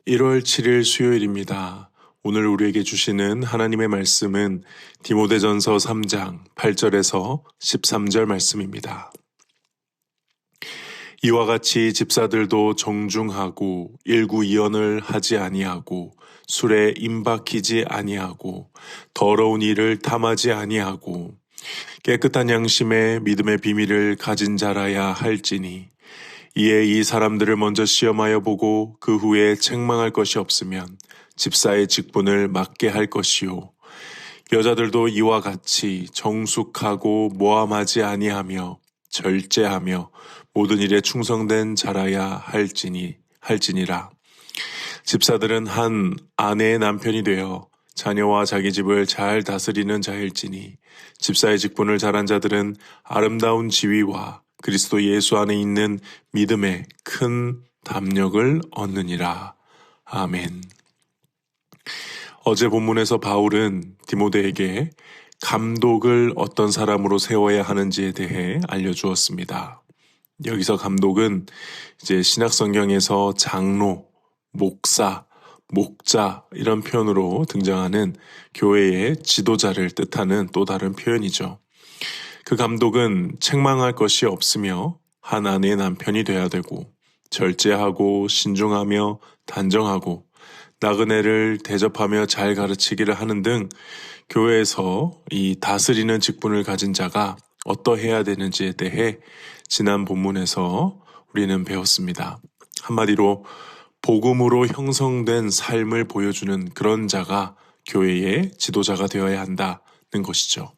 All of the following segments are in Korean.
1월 7일 수요일입니다. 오늘 우리에게 주시는 하나님의 말씀은 디모데전서 3장 8절에서 13절 말씀입니다. 이와 같이 집사들도 정중하고 일구이언을 하지 아니하고 술에 임박히지 아니하고 더러운 일을 탐하지 아니하고 깨끗한 양심에 믿음의 비밀을 가진 자라야 할지니 이에 이 사람들을 먼저 시험하여 보고 그 후에 책망할 것이 없으면 집사의 직분을 맡게 할 것이요. 여자들도 이와 같이 정숙하고 모함하지 아니하며 절제하며 모든 일에 충성된 자라야 할지니라. 집사들은 한 아내의 남편이 되어 자녀와 자기 집을 잘 다스리는 자일지니 집사의 직분을 잘한 자들은 아름다운 지위와 그리스도 예수 안에 있는 믿음의 큰 담력을 얻느니라. 아멘. 어제 본문에서 바울은 디모데에게 감독을 어떤 사람으로 세워야 하는지에 대해 알려주었습니다. 여기서 감독은 이제 신약성경에서 장로, 목사, 목자 이런 표현으로 등장하는 교회의 지도자를 뜻하는 또 다른 표현이죠. 그 감독은 책망할 것이 없으며 한 아내의 남편이 돼야 되고 절제하고 신중하며 단정하고 나그네를 대접하며 잘 가르치기를 하는 등 교회에서 이 다스리는 직분을 가진 자가 어떠해야 되는지에 대해 지난 본문에서 우리는 배웠습니다. 한마디로 복음으로 형성된 삶을 보여주는 그런 자가 교회의 지도자가 되어야 한다는 것이죠.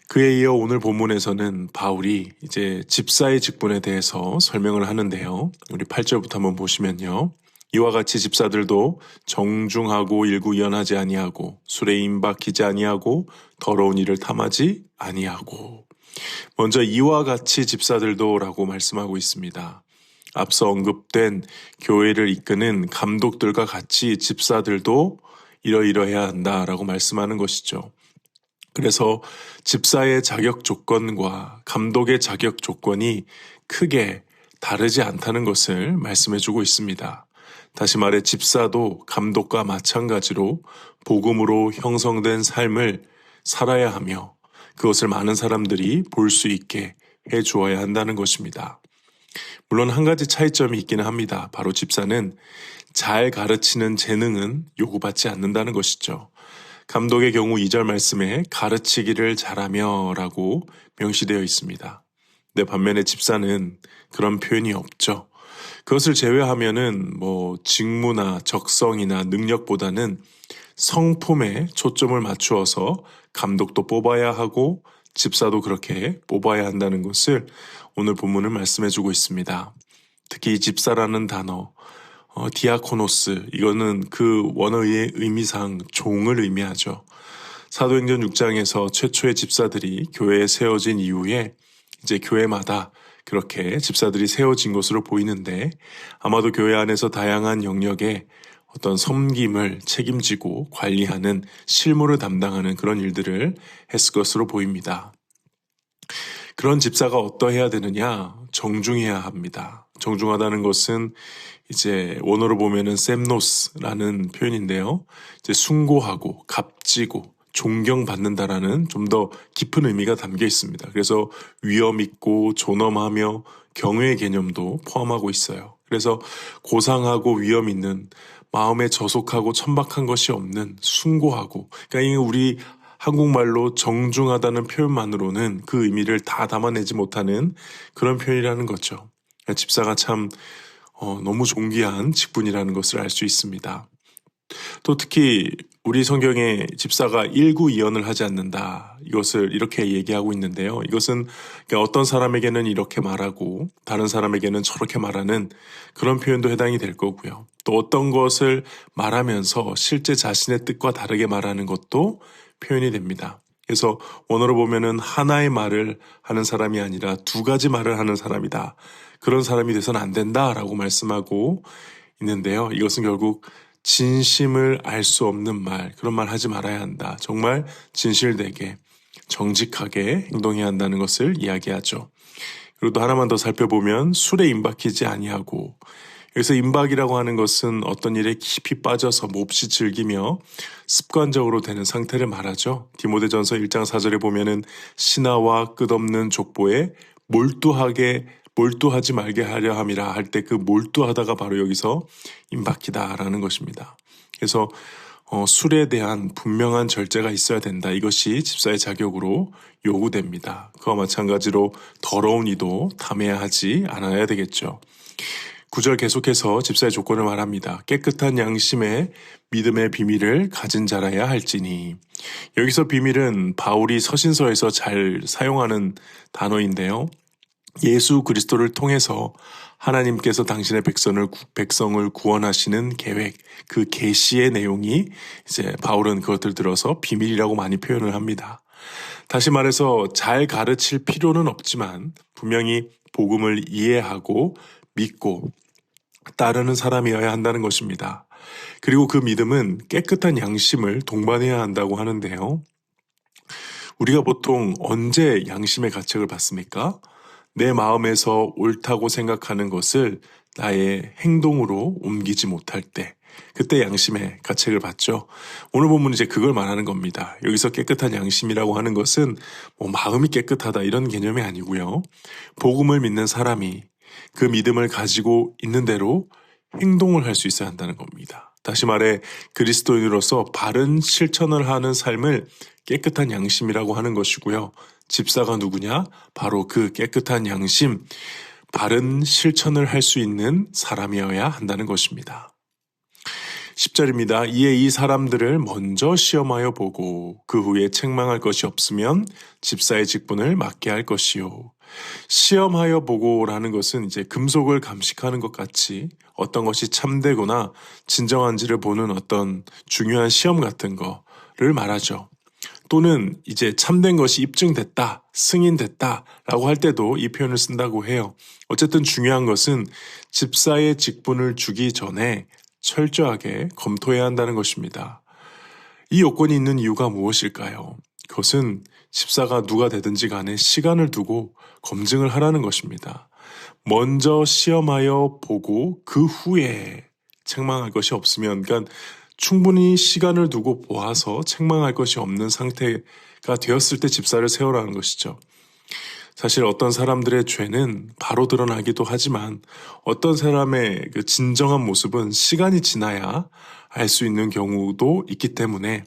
그에 이어 오늘 본문에서는 바울이 이제 집사의 직분에 대해서 설명을 하는데요. 우리 8절부터 한번 보시면요. 이와 같이 집사들도 정중하고 일구이언하지 아니하고 술에 임박히지 아니하고 더러운 일을 탐하지 아니하고. 먼저 이와 같이 집사들도 라고 말씀하고 있습니다. 앞서 언급된 교회를 이끄는 감독들과 같이 집사들도 이러이러해야 한다라고 말씀하는 것이죠. 그래서 집사의 자격 조건과 감독의 자격 조건이 크게 다르지 않다는 것을 말씀해주고 있습니다. 다시 말해 집사도 감독과 마찬가지로 복음으로 형성된 삶을 살아야 하며 그것을 많은 사람들이 볼 수 있게 해주어야 한다는 것입니다. 물론 한 가지 차이점이 있기는 합니다. 바로 집사는 잘 가르치는 재능은 요구받지 않는다는 것이죠. 감독의 경우 2절 말씀에 가르치기를 잘하며 라고 명시되어 있습니다. 근데 반면에 집사는 그런 표현이 없죠. 그것을 제외하면은 직무나 적성이나 능력보다는 성품에 초점을 맞추어서 감독도 뽑아야 하고 집사도 그렇게 뽑아야 한다는 것을 오늘 본문을 말씀해주고 있습니다. 특히 집사라는 단어, 디아코노스, 이거는 그 원어의 의미상 종을 의미하죠. 사도행전 6장에서 최초의 집사들이 교회에 세워진 이후에 이제 교회마다 그렇게 집사들이 세워진 것으로 보이는데 아마도 교회 안에서 다양한 영역에 어떤 섬김을 책임지고 관리하는 실무를 담당하는 그런 일들을 했을 것으로 보입니다. 그런 집사가 어떠해야 되느냐? 정중해야 합니다. 정중하다는 것은 이제 원어로 보면은 셈노스라는 표현인데요. 이제 숭고하고 값지고 존경받는다라는 좀 더 깊은 의미가 담겨 있습니다. 그래서 위엄 있고 존엄하며 경외의 개념도 포함하고 있어요. 그래서 고상하고 위엄 있는 마음에 저속하고 천박한 것이 없는 숭고하고, 그러니까 우리 한국말로 정중하다는 표현만으로는 그 의미를 다 담아내지 못하는 그런 표현이라는 거죠. 집사가 참 너무 존귀한 직분이라는 것을 알 수 있습니다. 또 특히 우리 성경에 집사가 일구이언을 하지 않는다. 이것을 이렇게 얘기하고 있는데요. 이것은 어떤 사람에게는 이렇게 말하고 다른 사람에게는 저렇게 말하는 그런 표현도 해당이 될 거고요. 또 어떤 것을 말하면서 실제 자신의 뜻과 다르게 말하는 것도 표현이 됩니다. 그래서 원어로 보면은 하나의 말을 하는 사람이 아니라 두 가지 말을 하는 사람이다. 그런 사람이 돼서는 안 된다라고 말씀하고 있는데요. 이것은 결국 진심을 알 수 없는 말, 그런 말 하지 말아야 한다. 정말 진실되게 정직하게 행동해야 한다는 것을 이야기하죠. 그리고 또 하나만 더 살펴보면 술에 임박히지 아니하고, 여기서 임박이라고 하는 것은 어떤 일에 깊이 빠져서 몹시 즐기며 습관적으로 되는 상태를 말하죠. 디모데전서 1장 4절에 보면은 신하와 끝없는 족보에 몰두하지 말게 하려 함이라 할 때 그 몰두하다가 바로 여기서 임박이다라는 것입니다. 그래서 술에 대한 분명한 절제가 있어야 된다. 이것이 집사의 자격으로 요구됩니다. 그와 마찬가지로 더러운 이도 탐해야 하지 않아야 되겠죠. 9절 계속해서 집사의 조건을 말합니다. 깨끗한 양심의 믿음의 비밀을 가진 자라야 할지니. 여기서 비밀은 바울이 서신서에서 잘 사용하는 단어인데요. 예수 그리스도를 통해서 하나님께서 당신의 백성을 구원하시는 계획, 그 계시의 내용이 이제 바울은 그것들 들어서 비밀이라고 많이 표현을 합니다. 다시 말해서 잘 가르칠 필요는 없지만 분명히 복음을 이해하고 믿고 따르는 사람이어야 한다는 것입니다. 그리고 그 믿음은 깨끗한 양심을 동반해야 한다고 하는데요. 우리가 보통 언제 양심의 가책을 받습니까? 내 마음에서 옳다고 생각하는 것을 나의 행동으로 옮기지 못할 때, 그때 양심의 가책을 받죠. 오늘 본문은 이제 그걸 말하는 겁니다. 여기서 깨끗한 양심이라고 하는 것은 마음이 깨끗하다 이런 개념이 아니고요. 복음을 믿는 사람이 그 믿음을 가지고 있는 대로 행동을 할 수 있어야 한다는 겁니다. 다시 말해 그리스도인으로서 바른 실천을 하는 삶을 깨끗한 양심이라고 하는 것이고요. 집사가 누구냐? 바로 그 깨끗한 양심, 바른 실천을 할 수 있는 사람이어야 한다는 것입니다. 10절입니다. 이에 이 사람들을 먼저 시험하여 보고 그 후에 책망할 것이 없으면 집사의 직분을 맡게 할 것이요. 시험하여 보고라는 것은 이제 금속을 감식하는 것 같이 어떤 것이 참되거나 진정한지를 보는 어떤 중요한 시험 같은 거를 말하죠. 또는 이제 참된 것이 입증됐다, 승인됐다라고 할 때도 이 표현을 쓴다고 해요. 어쨌든 중요한 것은 집사의 직분을 주기 전에 철저하게 검토해야 한다는 것입니다. 이 요건이 있는 이유가 무엇일까요? 그것은 집사가 누가 되든지 간에 시간을 두고 검증을 하라는 것입니다. 먼저 시험하여 보고 그 후에 책망할 것이 없으면, 그러니까 충분히 시간을 두고 보아서 책망할 것이 없는 상태가 되었을 때 집사를 세우라는 것이죠. 사실 어떤 사람들의 죄는 바로 드러나기도 하지만 어떤 사람의 그 진정한 모습은 시간이 지나야 알 수 있는 경우도 있기 때문에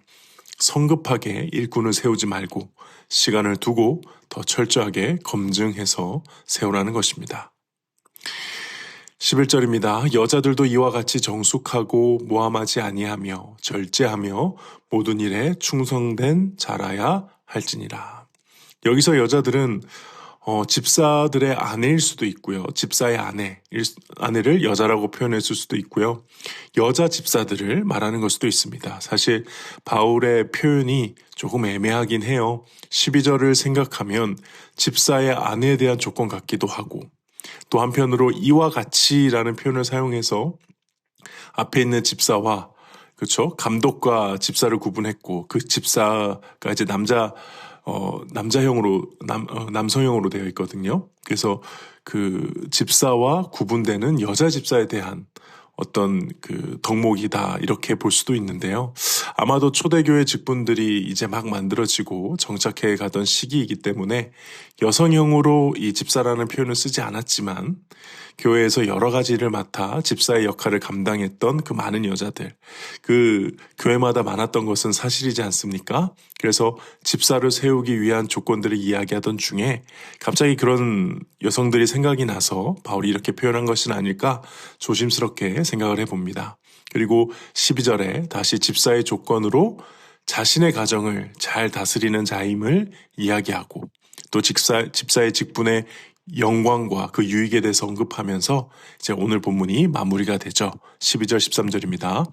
성급하게 일꾼을 세우지 말고 시간을 두고 더 철저하게 검증해서 세우라는 것입니다. 11절입니다. 여자들도 이와 같이 정숙하고 모함하지 아니하며 절제하며 모든 일에 충성된 자라야 할지니라. 여기서 여자들은 집사들의 아내일 수도 있고요. 집사의 아내를 여자라고 표현했을 수도 있고요. 여자 집사들을 말하는 걸 수도 있습니다. 사실 바울의 표현이 조금 애매하긴 해요. 12절을 생각하면 집사의 아내에 대한 조건 같기도 하고, 또 한편으로 이와 같이라는 표현을 사용해서 앞에 있는 집사와 그렇죠? 감독과 집사를 구분했고 그 집사가 이제 남성형으로 되어 있거든요. 그래서 그 집사와 구분되는 여자 집사에 대한 어떤 그 덕목이다 이렇게 볼 수도 있는데요. 아마도 초대교회 직분들이 이제 막 만들어지고 정착해 가던 시기이기 때문에 여성형으로 이 집사라는 표현을 쓰지 않았지만 교회에서 여러 가지 일을 맡아 집사의 역할을 감당했던 그 많은 여자들, 그 교회마다 많았던 것은 사실이지 않습니까? 그래서 집사를 세우기 위한 조건들을 이야기하던 중에 갑자기 그런 여성들이 생각이 나서 바울이 이렇게 표현한 것은 아닐까 조심스럽게 생각을 해봅니다. 그리고 12절에 다시 집사의 조건으로 자신의 가정을 잘 다스리는 자임을 이야기하고 또 집사의 직분의 영광과 그 유익에 대해서 언급하면서 이제 오늘 본문이 마무리가 되죠. 12절 13절입니다.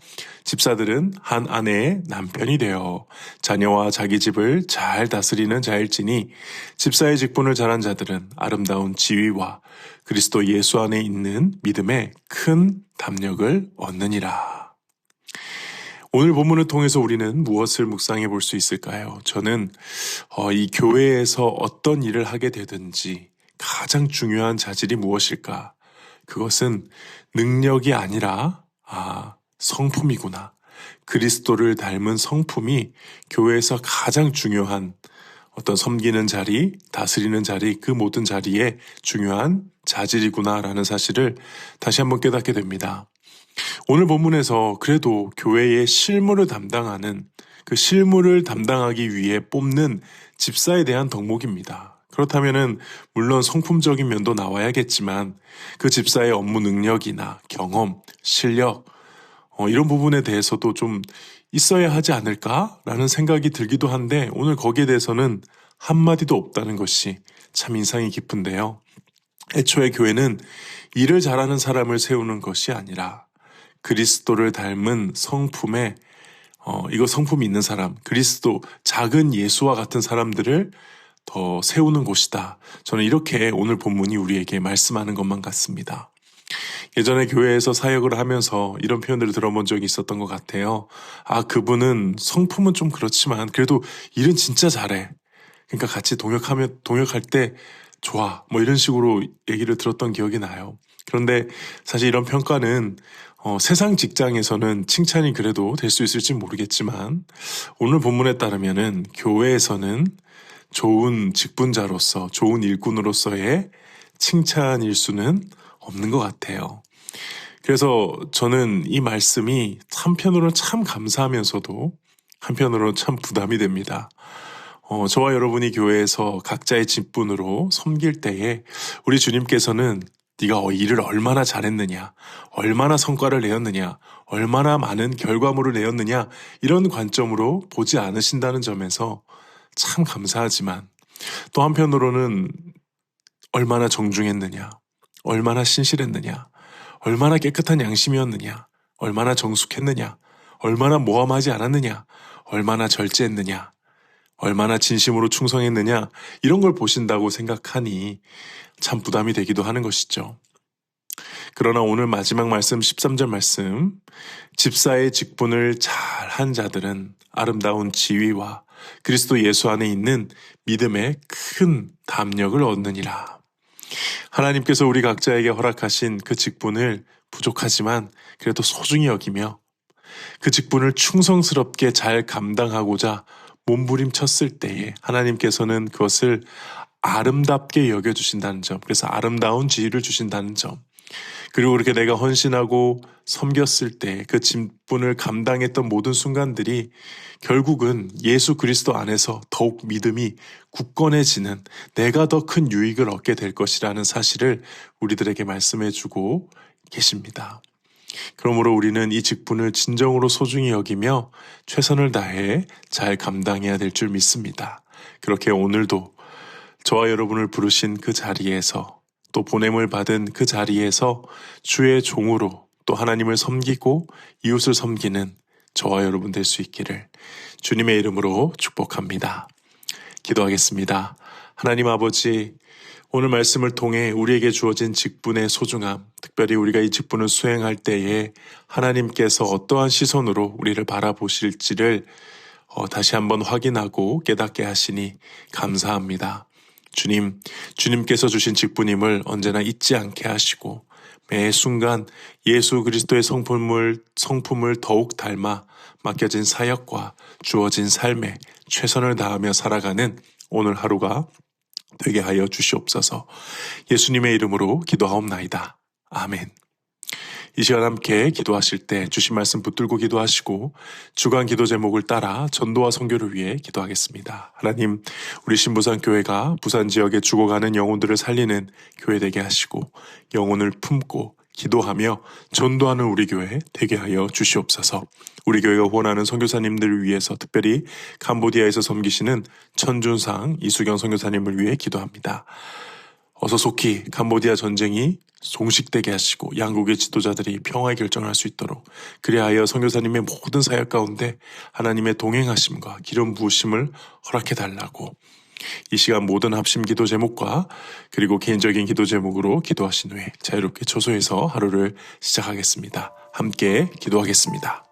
집사들은 한 아내의 남편이 되어 자녀와 자기 집을 잘 다스리는 자일지니 집사의 직분을 잘한 자들은 아름다운 지위와 그리스도 예수 안에 있는 믿음에 큰 담력을 얻느니라. 오늘 본문을 통해서 우리는 무엇을 묵상해 볼 수 있을까요? 저는 이 교회에서 어떤 일을 하게 되든지 가장 중요한 자질이 무엇일까? 그것은 능력이 아니라 성품이구나. 그리스도를 닮은 성품이 교회에서 가장 중요한 어떤 섬기는 자리, 다스리는 자리, 그 모든 자리에 중요한 자질이구나라는 사실을 다시 한번 깨닫게 됩니다. 오늘 본문에서 그래도 교회의 실무를 담당하는 그 실무를 담당하기 위해 뽑는 집사에 대한 덕목입니다. 그렇다면은 물론 성품적인 면도 나와야겠지만 그 집사의 업무 능력이나 경험, 실력 이런 부분에 대해서도 좀 있어야 하지 않을까라는 생각이 들기도 한데 오늘 거기에 대해서는 한마디도 없다는 것이 참 인상이 깊은데요. 애초에 교회는 일을 잘하는 사람을 세우는 것이 아니라 그리스도를 닮은 성품에 이거 성품이 있는 사람, 그리스도 작은 예수와 같은 사람들을 더 세우는 곳이다. 저는 이렇게 오늘 본문이 우리에게 말씀하는 것만 같습니다. 예전에 교회에서 사역을 하면서 이런 표현들을 들어본 적이 있었던 것 같아요. 그분은 성품은 좀 그렇지만 그래도 일은 진짜 잘해. 그러니까 같이 동역할 때 좋아. 이런 식으로 얘기를 들었던 기억이 나요. 그런데 사실 이런 평가는 세상 직장에서는 칭찬이 그래도 될 수 있을지 모르겠지만 오늘 본문에 따르면은 교회에서는 좋은 직분자로서 좋은 일꾼으로서의 칭찬일 수는 없는 것 같아요. 그래서 저는 이 말씀이 한편으로는 참 감사하면서도 한편으로는 참 부담이 됩니다. 저와 여러분이 교회에서 각자의 직분으로 섬길 때에 우리 주님께서는 네가 일을 얼마나 잘했느냐, 얼마나 성과를 내었느냐, 얼마나 많은 결과물을 내었느냐 이런 관점으로 보지 않으신다는 점에서 참 감사하지만 또 한편으로는 얼마나 정중했느냐, 얼마나 신실했느냐, 얼마나 깨끗한 양심이었느냐, 얼마나 정숙했느냐, 얼마나 모함하지 않았느냐, 얼마나 절제했느냐, 얼마나 진심으로 충성했느냐 이런 걸 보신다고 생각하니 참 부담이 되기도 하는 것이죠. 그러나 오늘 마지막 말씀 13절 말씀 집사의 직분을 잘한 자들은 아름다운 지위와 그리스도 예수 안에 있는 믿음의 큰 담력을 얻느니라. 하나님께서 우리 각자에게 허락하신 그 직분을 부족하지만 그래도 소중히 여기며 그 직분을 충성스럽게 잘 감당하고자 몸부림쳤을 때에 하나님께서는 그것을 아름답게 여겨주신다는 점, 그래서 아름다운 지위를 주신다는 점, 그리고 그렇게 내가 헌신하고 섬겼을 때 그 직분을 감당했던 모든 순간들이 결국은 예수 그리스도 안에서 더욱 믿음이 굳건해지는 내가 더 큰 유익을 얻게 될 것이라는 사실을 우리들에게 말씀해주고 계십니다. 그러므로 우리는 이 직분을 진정으로 소중히 여기며 최선을 다해 잘 감당해야 될 줄 믿습니다. 그렇게 오늘도 저와 여러분을 부르신 그 자리에서 또 보냄을 받은 그 자리에서 주의 종으로 또 하나님을 섬기고 이웃을 섬기는 저와 여러분 될 수 있기를 주님의 이름으로 축복합니다. 기도하겠습니다. 하나님 아버지, 오늘 말씀을 통해 우리에게 주어진 직분의 소중함, 특별히 우리가 이 직분을 수행할 때에 하나님께서 어떠한 시선으로 우리를 바라보실지를 다시 한번 확인하고 깨닫게 하시니 감사합니다. 주님께서 주신 직분임을 언제나 잊지 않게 하시고 매 순간 예수 그리스도의 성품을 더욱 닮아 맡겨진 사역과 주어진 삶에 최선을 다하며 살아가는 오늘 하루가 되게 하여 주시옵소서. 예수님의 이름으로 기도하옵나이다. 아멘. 이 시간 함께 기도하실 때 주신 말씀 붙들고 기도하시고 주간 기도 제목을 따라 전도와 선교를 위해 기도하겠습니다. 하나님, 우리 신부산교회가 부산 지역에 죽어가는 영혼들을 살리는 교회 되게 하시고 영혼을 품고 기도하며 전도하는 우리 교회 되게 하여 주시옵소서. 우리 교회가 후원하는 선교사님들을 위해서 특별히 캄보디아에서 섬기시는 천준상 이수경 선교사님을 위해 기도합니다. 어서 속히 캄보디아 전쟁이 종식되게 하시고 양국의 지도자들이 평화의 결정을 할 수 있도록 그리하여 선교사님의 모든 사역 가운데 하나님의 동행하심과 기름 부으심을 허락해 달라고 이 시간 모든 합심 기도 제목과 그리고 개인적인 기도 제목으로 기도하신 후에 자유롭게 초소해서 하루를 시작하겠습니다. 함께 기도하겠습니다.